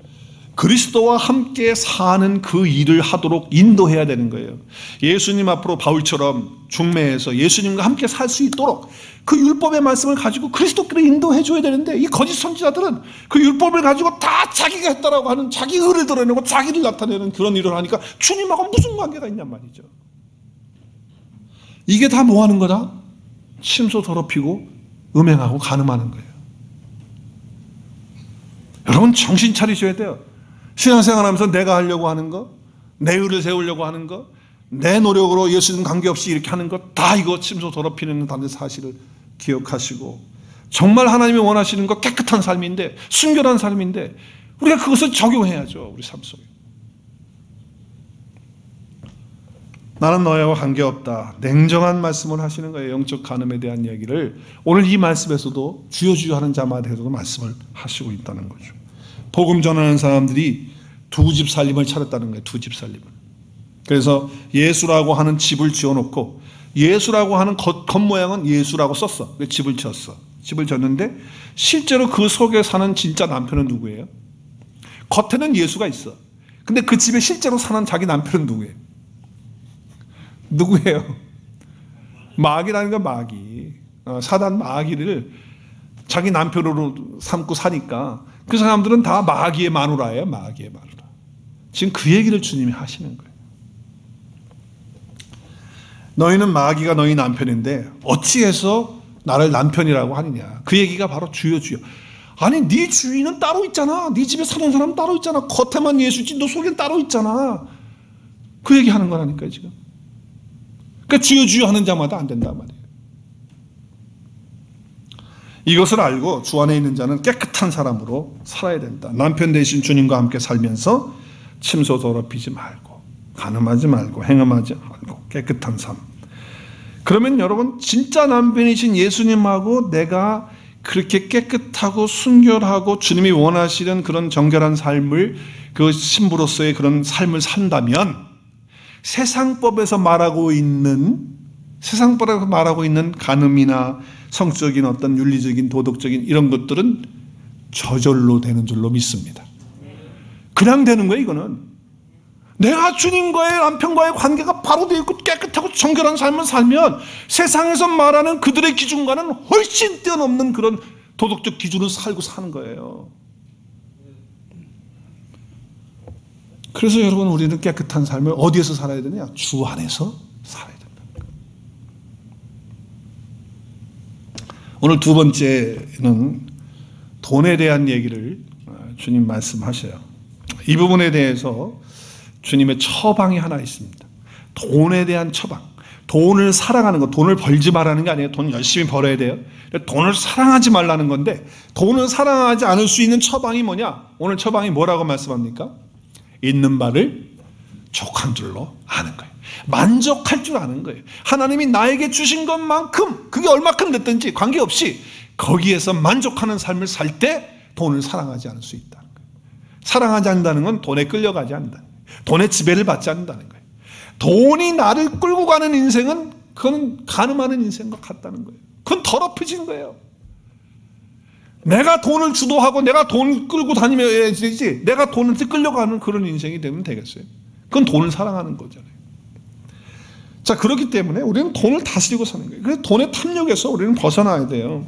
그리스도와 함께 사는 그 일을 하도록 인도해야 되는 거예요. 예수님 앞으로 바울처럼 중매해서 예수님과 함께 살 수 있도록 그 율법의 말씀을 가지고 그리스도께로 인도해 줘야 되는데 이 거짓 선지자들은 그 율법을 가지고 다 자기가 했다라고 하는 자기 의를 드러내고 자기를 나타내는 그런 일을 하니까 주님하고 무슨 관계가 있냔 말이죠. 이게 다 뭐 하는 거다? 침소 더럽히고 음행하고 간음하는 거예요. 여러분 정신 차리셔야 돼요. 신앙생활하면서 내가 하려고 하는 거, 내 의를 세우려고 하는 거, 내 노력으로 예수님 관계없이 이렇게 하는 거 다 이거 침소 더럽히는 다른 사실을 기억하시고 정말 하나님이 원하시는 거 깨끗한 삶인데 순결한 삶인데 우리가 그것을 적용해야죠. 우리 삶 속에. 나는 너희와 관계없다. 냉정한 말씀을 하시는 거예요. 영적 간음에 대한 얘기를 오늘 이 말씀에서도 주여 주여 하는 자마다 해도 말씀을 하시고 있다는 거죠. 복음 전하는 사람들이 두 집 살림을 차렸다는 거예요. 두 집 살림을. 그래서 예수라고 하는 집을 지어놓고 예수라고 하는 겉모양은 예수라고 썼어. 집을 지었어. 집을 지었는데 실제로 그 속에 사는 진짜 남편은 누구예요? 겉에는 예수가 있어. 근데 그 집에 실제로 사는 자기 남편은 누구예요? 누구예요? 마귀라는 건 마귀. 사단 마귀를 자기 남편으로 삼고 사니까 그 사람들은 다 마귀의 마누라예요. 마귀의 마누라. 지금 그 얘기를 주님이 하시는 거예요. 너희는 마귀가 너희 남편인데 어찌해서 나를 남편이라고 하느냐. 그 얘기가 바로 주여 주여. 아니 네 주인은 따로 있잖아. 네 집에 사는 사람은 따로 있잖아. 겉에만 예수지 너 속엔 따로 있잖아. 그 얘기하는 거라니까요 지금. 그러니까 주여 주여 하는 자마다 안 된단 말이에요. 이것을 알고 주 안에 있는 자는 깨끗한 사람으로 살아야 된다. 남편 대신 주님과 함께 살면서 침소 더럽히지 말고 간음하지 말고 행음하지 말고 깨끗한 삶. 그러면 여러분 진짜 남편이신 예수님하고 내가 그렇게 깨끗하고 순결하고 주님이 원하시는 그런 정결한 삶을 그 신부로서의 그런 삶을 산다면 세상법에서 말하고 있는 간음이나 성적인 어떤 윤리적인 도덕적인 이런 것들은 저절로 되는 줄로 믿습니다. 그냥 되는 거예요. 이거는 내가 주님과의 남편과의 관계가 바로 되어 있고 깨끗하고 정결한 삶을 살면 세상에서 말하는 그들의 기준과는 훨씬 뛰어넘는 그런 도덕적 기준을 살고 사는 거예요. 그래서 여러분 우리는 깨끗한 삶을 어디에서 살아야 되냐? 주 안에서 살아야 된다. 오늘 두 번째는 돈에 대한 얘기를 주님 말씀하셔요. 이 부분에 대해서 주님의 처방이 하나 있습니다. 돈에 대한 처방. 돈을 사랑하는 것, 돈을 벌지 말라는 게 아니에요. 돈 열심히 벌어야 돼요. 돈을 사랑하지 말라는 건데 돈을 사랑하지 않을 수 있는 처방이 뭐냐? 오늘 처방이 뭐라고 말씀합니까? 있는 바를 족한 줄로 아는 거예요. 만족할 줄 아는 거예요. 하나님이 나에게 주신 것만큼 그게 얼마큼 됐든지 관계없이 거기에서 만족하는 삶을 살 때 돈을 사랑하지 않을 수 있다는 거예요. 사랑하지 않는다는 건 돈에 끌려가지 않는다는 거예요. 돈의 지배를 받지 않는다는 거예요. 돈이 나를 끌고 가는 인생은 그건 간음하는 인생과 같다는 거예요. 그건 더럽혀진 거예요. 내가 돈을 주도하고 내가 돈 끌고 다니면야지 내가 돈을 끌려가는 그런 인생이 되면 되겠어요? 그건 돈을 사랑하는 거잖아요. 자, 그렇기 때문에 우리는 돈을 다스리고 사는 거예요. 그래서 돈의 탐욕에서 우리는 벗어나야 돼요.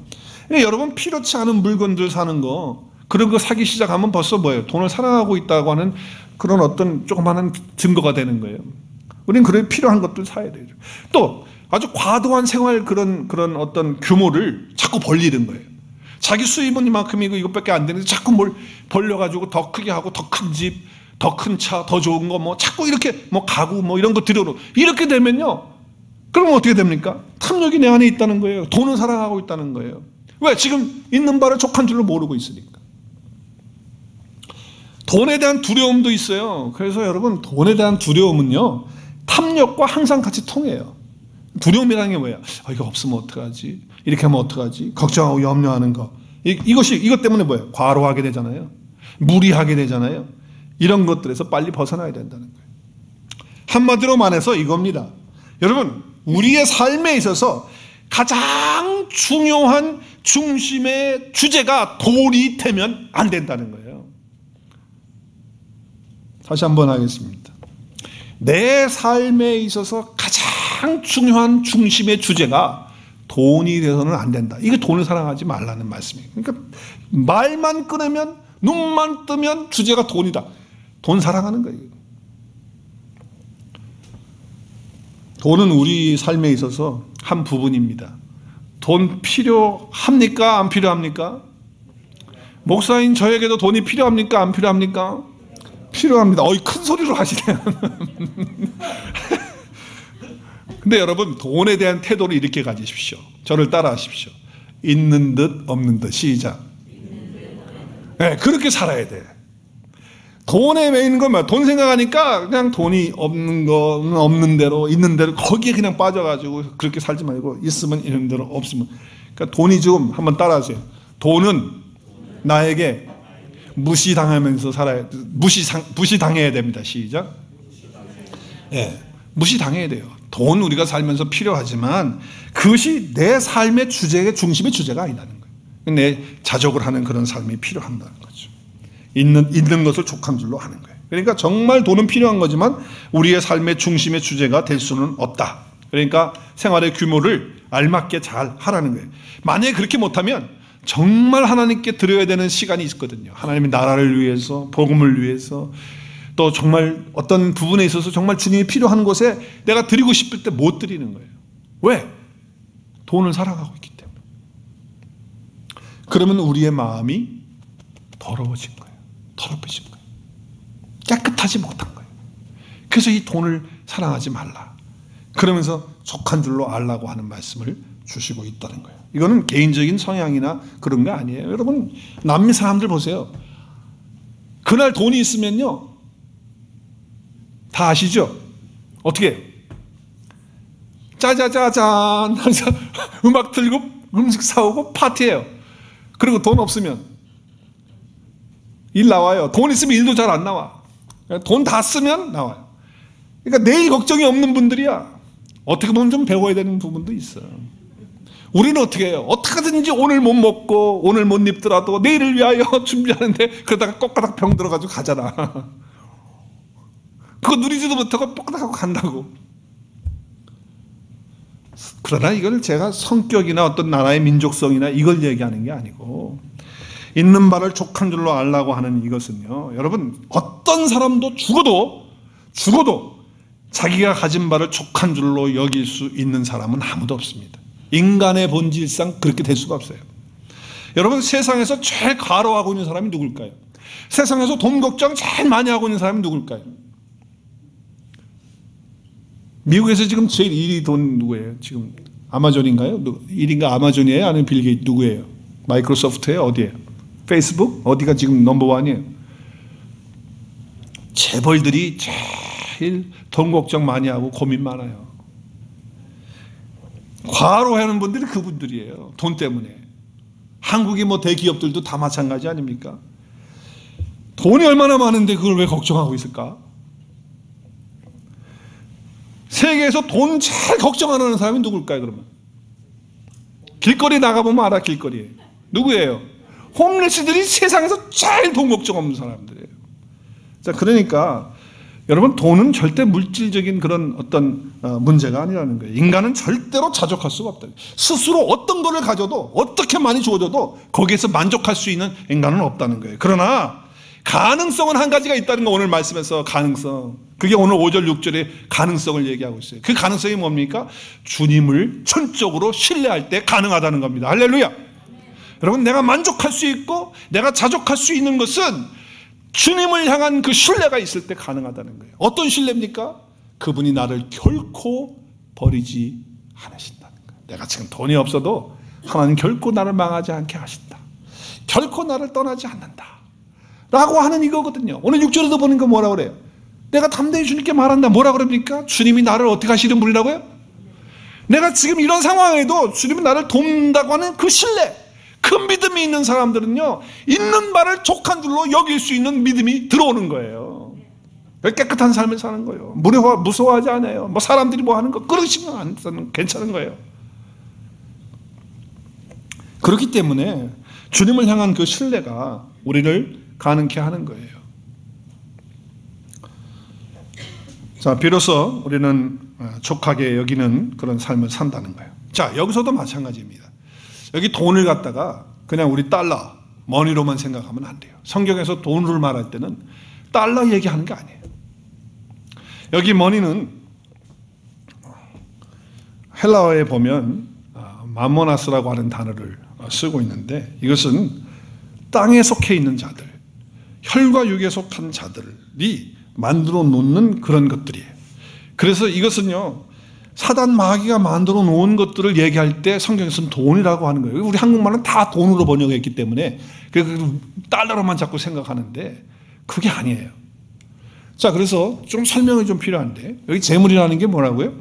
여러분, 필요치 않은 물건들 사는 거, 그런 거 사기 시작하면 벌써 뭐예요? 돈을 사랑하고 있다고 하는 그런 어떤 조그마한 증거가 되는 거예요. 우리는 그래 필요한 것들 사야 돼요. 또 아주 과도한 생활 그런 어떤 규모를 자꾸 벌리는 거예요. 자기 수입은 이만큼이고 이것밖에 안 되는데 자꾸 뭘 벌려가지고 더 크게 하고 더 큰 집, 더 큰 차, 더 좋은 거 뭐 자꾸 이렇게 뭐 가구 뭐 이런 거 들여놓고 이렇게 되면요. 그러면 어떻게 됩니까? 탐욕이 내 안에 있다는 거예요. 돈을 사랑하고 있다는 거예요. 왜? 지금 있는 바를 족한 줄로 모르고 있으니까. 돈에 대한 두려움도 있어요. 그래서 여러분, 돈에 대한 두려움은요, 탐욕과 항상 같이 통해요. 두려움이라는 게 뭐예요? 이거 없으면 어떡하지? 이렇게 하면 어떡하지? 걱정하고 염려하는 거. 이것 때문에 뭐예요? 과로하게 되잖아요. 무리하게 되잖아요. 이런 것들에서 빨리 벗어나야 된다는 거예요. 한마디로 말해서 이겁니다. 여러분, 우리의 삶에 있어서 가장 중요한 중심의 주제가 돈이 되면 안 된다는 거예요. 다시 한번 하겠습니다. 내 삶에 있어서 가장 중요한 중심의 주제가 돈이 되어서는 안 된다. 이게 돈을 사랑하지 말라는 말씀이에요. 그러니까 말만 꺼내면, 눈만 뜨면 주제가 돈이다. 돈 사랑하는 거예요. 돈은 우리 삶에 있어서 한 부분입니다. 돈 필요합니까? 안 필요합니까? 목사인 저에게도 돈이 필요합니까? 안 필요합니까? 필요합니다. 큰 소리로 하시네요. 근데 여러분, 돈에 대한 태도를 이렇게 가지십시오. 저를 따라 하십시오. 있는 듯 없는 듯. 시작. 네, 그렇게 살아야 돼. 돈에 매이는 건 뭐야? 돈 생각하니까 그냥 돈이 없는 거는 없는 대로, 있는 대로 거기에 그냥 빠져가지고 그렇게 살지 말고, 있으면 있는 대로, 없으면. 그러니까 돈이 지금 한번 따라하세요. 돈은 나에게 무시당하면서 살아야, 무시당해야 됩니다. 시작. 예, 무시당해야 돼요. 돈 우리가 살면서 필요하지만 그것이 내 삶의 주제의 중심의 주제가 아니라는 거예요. 내 자족을 하는 그런 삶이 필요한다는 거죠. 있는 것을 족한 줄로 하는 거예요. 그러니까 정말 돈은 필요한 거지만 우리의 삶의 중심의 주제가 될 수는 없다. 그러니까 생활의 규모를 알맞게 잘 하라는 거예요. 만약에 그렇게 못하면 정말 하나님께 드려야 되는 시간이 있거든요. 하나님의 나라를 위해서, 복음을 위해서, 또 정말 어떤 부분에 있어서 정말 주님이 필요한 곳에 내가 드리고 싶을 때 못 드리는 거예요. 왜? 돈을 사랑하고 있기 때문에. 그러면 우리의 마음이 더러워진 거예요. 더럽혀진 거예요. 깨끗하지 못한 거예요. 그래서 이 돈을 사랑하지 말라. 그러면서 족한 줄로 알라고 하는 말씀을 주시고 있다는 거예요. 이거는 개인적인 성향이나 그런 게 아니에요. 여러분, 남미 사람들 보세요. 그날 돈이 있으면요, 다 아시죠? 어떻게? 짜자자잔 하면서 음악 틀고 음식 사오고 파티해요. 그리고 돈 없으면 일 나와요. 돈 있으면 일도 잘 안 나와. 돈 다 쓰면 나와요. 그러니까 내일 걱정이 없는 분들이야. 어떻게 보면 좀 배워야 되는 부분도 있어요. 우리는 어떻게 해요? 어떻게든지 오늘 못 먹고 오늘 못 입더라도 내일을 위하여 준비하는데 그러다가 꼬까닥 병 들어가지고 가잖아. 그거 누리지도 못하고 꼬까닥 하고 간다고. 그러나 이걸 제가 성격이나 어떤 나라의 민족성이나 이걸 얘기하는 게 아니고, 있는 바를 족한 줄로 알라고 하는 이것은요, 여러분, 어떤 사람도 죽어도 자기가 가진 바를 족한 줄로 여길 수 있는 사람은 아무도 없습니다. 인간의 본질상 그렇게 될 수가 없어요. 여러분, 세상에서 제일 과로하고 있는 사람이 누굴까요? 세상에서 돈 걱정 제일 많이 하고 있는 사람이 누굴까요? 미국에서 지금 제일 1위 돈 누구예요? 지금 아마존인가요? 1위인가 아마존이에요? 아니면 빌 게이츠 누구예요? 마이크로소프트예요? 어디예요? 페이스북? 어디가 지금 넘버원이에요? 재벌들이 제일 돈 걱정 많이 하고 고민 많아요. 과로하는 분들이 그분들이에요. 돈 때문에. 한국의 뭐 대기업들도 다 마찬가지 아닙니까? 돈이 얼마나 많은데 그걸 왜 걱정하고 있을까? 세계에서 돈 제일 걱정 안 하는 사람이 누굴까요, 그러면? 길거리 나가보면 알아, 길거리에. 누구예요? 홈레스들이 세상에서 제일 돈 걱정 없는 사람들이에요. 자, 그러니까 여러분, 돈은 절대 물질적인 그런 어떤 문제가 아니라는 거예요. 인간은 절대로 자족할 수가 없다. 스스로 어떤 거를 가져도, 어떻게 많이 주어져도 거기에서 만족할 수 있는 인간은 없다는 거예요. 그러나 가능성은 한 가지가 있다는 거, 오늘 말씀에서 가능성. 그게 오늘 5절 6절에 가능성을 얘기하고 있어요. 그 가능성이 뭡니까? 주님을 전적으로 신뢰할 때 가능하다는 겁니다. 할렐루야. 여러분, 내가 만족할 수 있고 내가 자족할 수 있는 것은 주님을 향한 그 신뢰가 있을 때 가능하다는 거예요. 어떤 신뢰입니까? 그분이 나를 결코 버리지 않으신다는 거예요. 내가 지금 돈이 없어도 하나님 결코 나를 망하지 않게 하신다. 결코 나를 떠나지 않는다 라고 하는 이거거든요. 오늘 6절에도 보니까 뭐라 그래요? 내가 담대히 주님께 말한다. 뭐라 그럽니까? 주님이 나를 어떻게 하시는 분이라고요? 내가 지금 이런 상황에도 주님이 나를 돕는다고 하는 그 신뢰, 그 믿음이 있는 사람들은요, 있는 바를 족한 줄로 여길 수 있는 믿음이 들어오는 거예요. 깨끗한 삶을 사는 거예요. 무서워하지 않아요. 뭐 사람들이 뭐 하는 거 그러시면 안 쓰는 괜찮은 거예요. 그렇기 때문에 주님을 향한 그 신뢰가 우리를 가능케 하는 거예요. 자, 비로소 우리는 족하게 여기는 그런 삶을 산다는 거예요. 자, 여기서도 마찬가지입니다. 여기 돈을 갖다가 그냥 우리 달러, 머니로만 생각하면 안 돼요. 성경에서 돈을 말할 때는 달러 얘기하는 게 아니에요. 여기 머니는 헬라어에 보면 마모나스라고 하는 단어를 쓰고 있는데, 이것은 땅에 속해 있는 자들, 혈과 육에 속한 자들이 만들어 놓는 그런 것들이에요. 그래서 이것은요, 사단 마귀가 만들어 놓은 것들을 얘기할 때 성경에서는 돈이라고 하는 거예요. 우리 한국말은 다 돈으로 번역했기 때문에 달러로만 자꾸 생각하는데 그게 아니에요. 자, 그래서 좀 설명이 좀 필요한데, 여기 재물이라는 게 뭐라고요?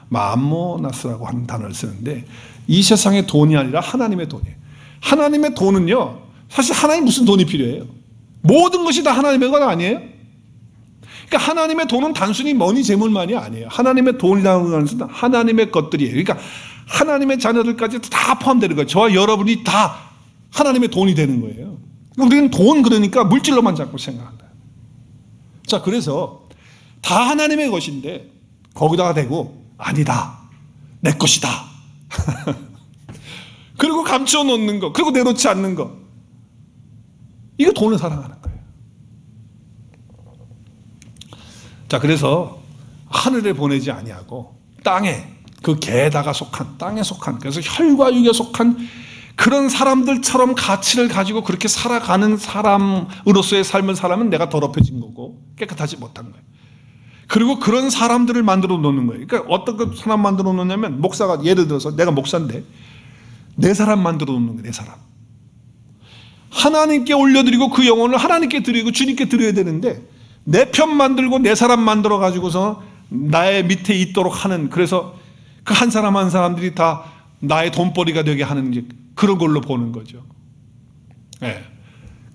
마모나스라고 하는 단어를 쓰는데, 이 세상의 돈이 아니라 하나님의 돈이에요. 하나님의 돈은요, 사실 하나님 무슨 돈이 필요해요? 모든 것이 다 하나님의 건 아니에요? 그러니까 하나님의 돈은 단순히 머니 재물만이 아니에요. 하나님의 돈이라는 것은 하나님의 것들이에요. 그러니까 하나님의 자녀들까지 다 포함되는 거예요. 저와 여러분이 다 하나님의 돈이 되는 거예요. 우리는 돈, 그러니까 물질로만 자꾸 생각한다. 자, 그래서 다 하나님의 것인데 거기다가 대고 아니다, 내 것이다 그리고 감춰 놓는 거, 그리고 내놓지 않는 거, 이거 돈을 사랑하는 거예요. 자, 그래서 하늘에 보내지 아니하고 땅에, 그 개에다가 속한, 땅에 속한, 그래서 혈과 육에 속한 그런 사람들처럼 가치를 가지고 그렇게 살아가는 사람으로서의 삶을 살아면 내가 더럽혀진 거고 깨끗하지 못한 거예요. 그리고 그런 사람들을 만들어 놓는 거예요. 그러니까 어떤 사람 만들어 놓냐면, 목사가 예를 들어서 내가 목사인데 내 사람 만들어 놓는 거예요. 내 사람. 하나님께 올려드리고 그 영혼을 하나님께 드리고 주님께 드려야 되는데, 내 편 만들고 내 사람 만들어 가지고서 나의 밑에 있도록 하는, 그래서 그 한 사람 한 사람들이 다 나의 돈벌이가 되게 하는 그런 걸로 보는 거죠. 네.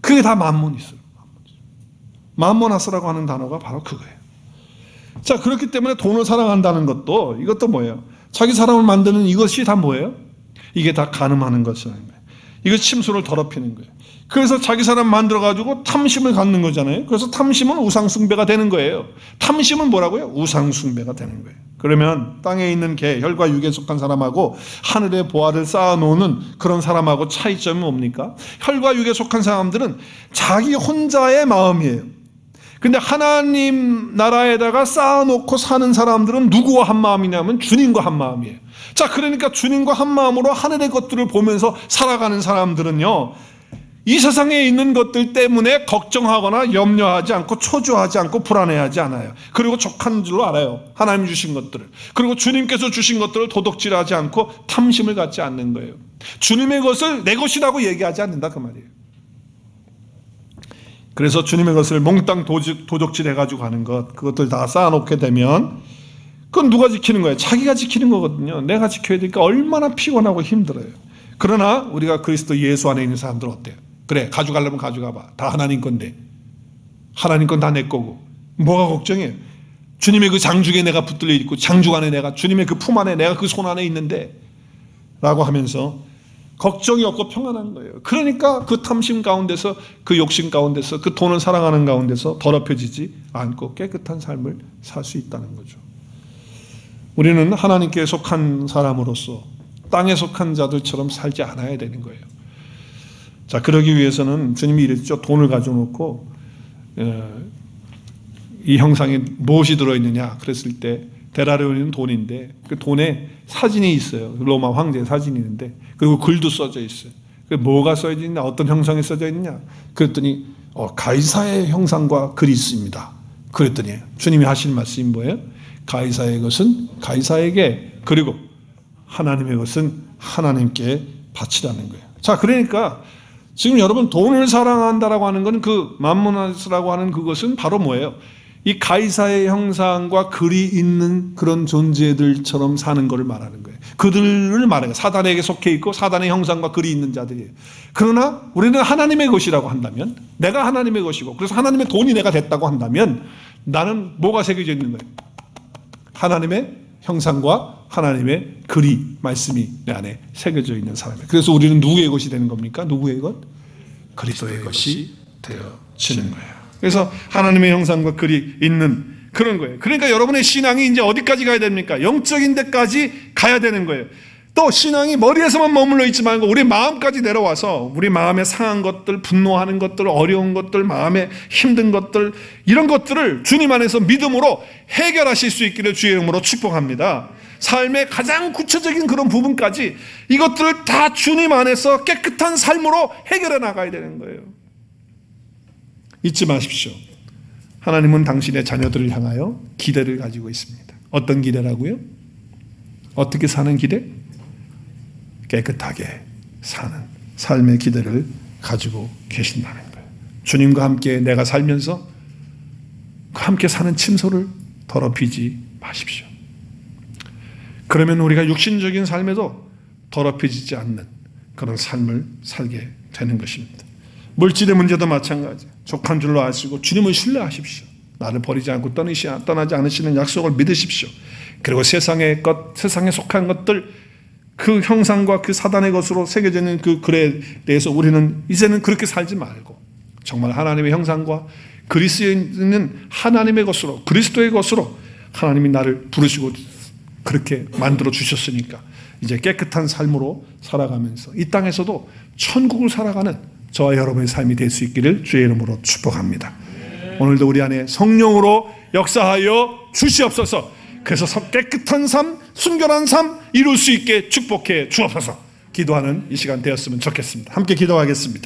그게 다 만몬이 있어요. 만모나스라고 하는 단어가 바로 그거예요. 자, 그렇기 때문에 돈을 사랑한다는 것도, 이것도 뭐예요? 자기 사람을 만드는 이것이 다 뭐예요? 이게 다 간음하는 것이라는 거예요. 이거 침수를 더럽히는 거예요. 그래서 자기 사람 만들어가지고 탐심을 갖는 거잖아요. 그래서 탐심은 우상숭배가 되는 거예요. 탐심은 뭐라고요? 우상숭배가 되는 거예요. 그러면 땅에 있는 개, 혈과 육에 속한 사람하고 하늘의 보화를 쌓아놓는 그런 사람하고 차이점이 뭡니까? 혈과 육에 속한 사람들은 자기 혼자의 마음이에요. 근데 하나님 나라에다가 쌓아놓고 사는 사람들은 누구와 한 마음이냐면 주님과 한 마음이에요. 자, 그러니까 주님과 한 마음으로 하늘의 것들을 보면서 살아가는 사람들은요, 이 세상에 있는 것들 때문에 걱정하거나 염려하지 않고 초조하지 않고 불안해하지 않아요. 그리고 족한 줄로 알아요. 하나님 주신 것들을. 그리고 주님께서 주신 것들을 도둑질하지 않고 탐심을 갖지 않는 거예요. 주님의 것을 내 것이라고 얘기하지 않는다, 그 말이에요. 그래서 주님의 것을 몽땅 도둑질해가지고 가는 것, 그것들 다 쌓아놓게 되면 그건 누가 지키는 거예요? 자기가 지키는 거거든요. 내가 지켜야 되니까 얼마나 피곤하고 힘들어요. 그러나 우리가 그리스도 예수 안에 있는 사람들은 어때요? 그래, 가져가려면 가져가봐. 다 하나님 건데. 하나님 건 다 내 거고. 뭐가 걱정이에요? 주님의 그 장중에 내가 붙들려 있고, 장중 안에 내가, 주님의 그 품 안에 내가 그 손 안에 있는데 라고 하면서 걱정이 없고 평안한 거예요. 그러니까 그 탐심 가운데서, 그 욕심 가운데서, 그 돈을 사랑하는 가운데서 더럽혀지지 않고 깨끗한 삶을 살 수 있다는 거죠. 우리는 하나님께 속한 사람으로서 땅에 속한 자들처럼 살지 않아야 되는 거예요. 자, 그러기 위해서는 주님이 이랬죠. 돈을 가져놓고 이 형상에 무엇이 들어있느냐 그랬을 때 데나리온은 돈인데 그 돈에 사진이 있어요. 로마 황제의 사진이 있는데, 그리고 글도 써져 있어요. 뭐가 써져 있냐, 어떤 형상이 써져 있느냐 그랬더니 가이사의 형상과 글이 있습니다. 그랬더니 주님이 하신 말씀이 뭐예요? 가이사의 것은 가이사에게, 그리고 하나님의 것은 하나님께 바치라는 거예요. 자, 그러니까 지금 여러분 돈을 사랑한다라고 하는 것은, 그 맘모나스라고 하는 그것은 바로 뭐예요? 이 가이사의 형상과 글이 있는 그런 존재들처럼 사는 것을 말하는 거예요. 그들을 말해요. 사단에게 속해 있고 사단의 형상과 글이 있는 자들이에요. 그러나 우리는 하나님의 것이라고 한다면, 내가 하나님의 것이고 그래서 하나님의 돈이 내가 됐다고 한다면, 나는 뭐가 새겨져 있는 거예요? 하나님의 형상과 하나님의 글이, 말씀이 내 안에 새겨져 있는 사람이에요. 그래서 우리는 누구의 것이 되는 겁니까? 누구의 것? 그리스도의 것이 되어지는 거예요. 그래서 하나님의 형상과 글이 있는 그런 거예요. 그러니까 여러분의 신앙이 이제 어디까지 가야 됩니까? 영적인 데까지 가야 되는 거예요. 또 신앙이 머리에서만 머물러 있지 말고 우리 마음까지 내려와서 우리 마음에 상한 것들, 분노하는 것들, 어려운 것들, 마음에 힘든 것들, 이런 것들을 주님 안에서 믿음으로 해결하실 수 있기를 주의 이름으로 축복합니다. 삶의 가장 구체적인 그런 부분까지 이것들을 다 주님 안에서 깨끗한 삶으로 해결해 나가야 되는 거예요. 잊지 마십시오. 하나님은 당신의 자녀들을 향하여 기대를 가지고 있습니다. 어떤 기대라고요? 어떻게 사는 기대? 깨끗하게 사는 삶의 기대를 가지고 계신다는 거예요. 주님과 함께 내가 살면서 함께 사는 침소를 더럽히지 마십시오. 그러면 우리가 육신적인 삶에도 더럽혀지지 않는 그런 삶을 살게 되는 것입니다. 물질의 문제도 마찬가지. 족한 줄로 아시고 주님을 신뢰하십시오. 나를 버리지 않고 떠나지 않으시는 약속을 믿으십시오. 그리고 세상에 속한 것들, 그 형상과 그 사단의 것으로 새겨져 있는 그 글에 대해서 우리는 이제는 그렇게 살지 말고 정말 하나님의 형상과 그리스도에 있는 하나님의 것으로, 그리스도의 것으로 하나님이 나를 부르시고 그렇게 만들어 주셨으니까 이제 깨끗한 삶으로 살아가면서 이 땅에서도 천국을 살아가는 저와 여러분의 삶이 될 수 있기를 주의 이름으로 축복합니다. 오늘도 우리 안에 성령으로 역사하여 주시옵소서. 그래서 깨끗한 삶, 순결한 삶 이룰 수 있게 축복해 주옵소서. 기도하는 이 시간 되었으면 좋겠습니다. 함께 기도하겠습니다.